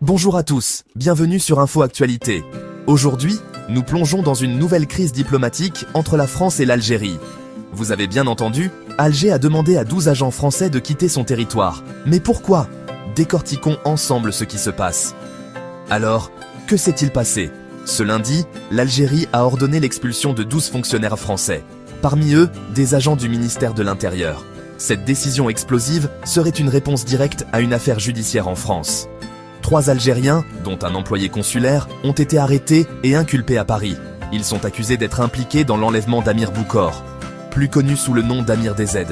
Bonjour à tous, bienvenue sur Info Actualité. Aujourd'hui, nous plongeons dans une nouvelle crise diplomatique entre la France et l'Algérie. Vous avez bien entendu, Alger a demandé à 12 agents français de quitter son territoire. Mais pourquoi? Décortiquons ensemble ce qui se passe. Alors, que s'est-il passé? Ce lundi, l'Algérie a ordonné l'expulsion de 12 fonctionnaires français. Parmi eux, des agents du ministère de l'Intérieur. Cette décision explosive serait une réponse directe à une affaire judiciaire en France. 3 Algériens, dont un employé consulaire, ont été arrêtés et inculpés à Paris. Ils sont accusés d'être impliqués dans l'enlèvement d'Amir Boukor, plus connu sous le nom d'Amir DZ.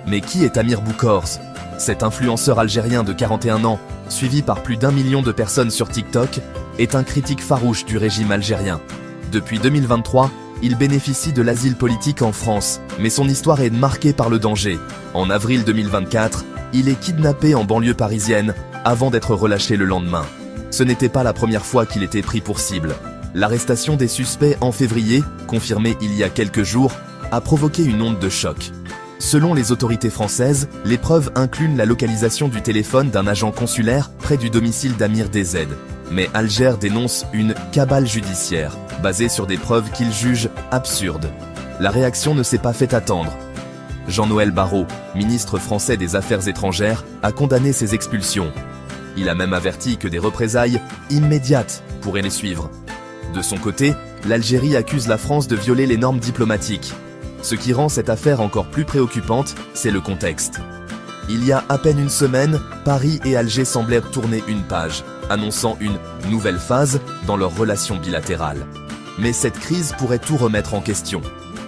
Mais qui est Amir Boukor? Cet influenceur algérien de 41 ans, suivi par plus d'1 million de personnes sur TikTok, est un critique farouche du régime algérien. Depuis 2023, il bénéficie de l'asile politique en France, mais son histoire est marquée par le danger. En avril 2024, il est kidnappé en banlieue parisienne, avant d'être relâché le lendemain. Ce n'était pas la première fois qu'il était pris pour cible. L'arrestation des suspects en février, confirmée il y a quelques jours, a provoqué une onde de choc. Selon les autorités françaises, les preuves incluent la localisation du téléphone d'un agent consulaire près du domicile d'Amir DZ. Mais Alger dénonce une « cabale judiciaire » basée sur des preuves qu'il juge absurdes. La réaction ne s'est pas fait attendre. Jean-Noël Barrot, ministre français des Affaires étrangères, a condamné ces expulsions. Il a même averti que des représailles immédiates pourraient les suivre. De son côté, l'Algérie accuse la France de violer les normes diplomatiques. Ce qui rend cette affaire encore plus préoccupante, c'est le contexte. Il y a à peine une semaine, Paris et Alger semblèrent tourner une page, annonçant une nouvelle phase dans leur relation bilatérale. Mais cette crise pourrait tout remettre en question.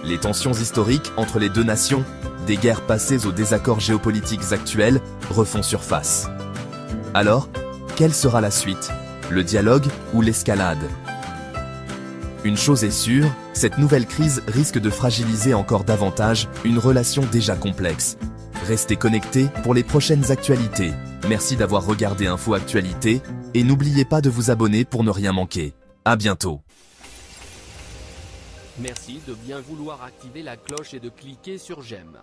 Les tensions historiques entre les deux nations, des guerres passées aux désaccords géopolitiques actuels, refont surface. Alors, quelle sera la suite? Le dialogue ou l'escalade? Une chose est sûre, cette nouvelle crise risque de fragiliser encore davantage une relation déjà complexe. Restez connectés pour les prochaines actualités. Merci d'avoir regardé Info Actualité et n'oubliez pas de vous abonner pour ne rien manquer. À bientôt. Merci de bien vouloir activer la cloche et de cliquer sur j'aime.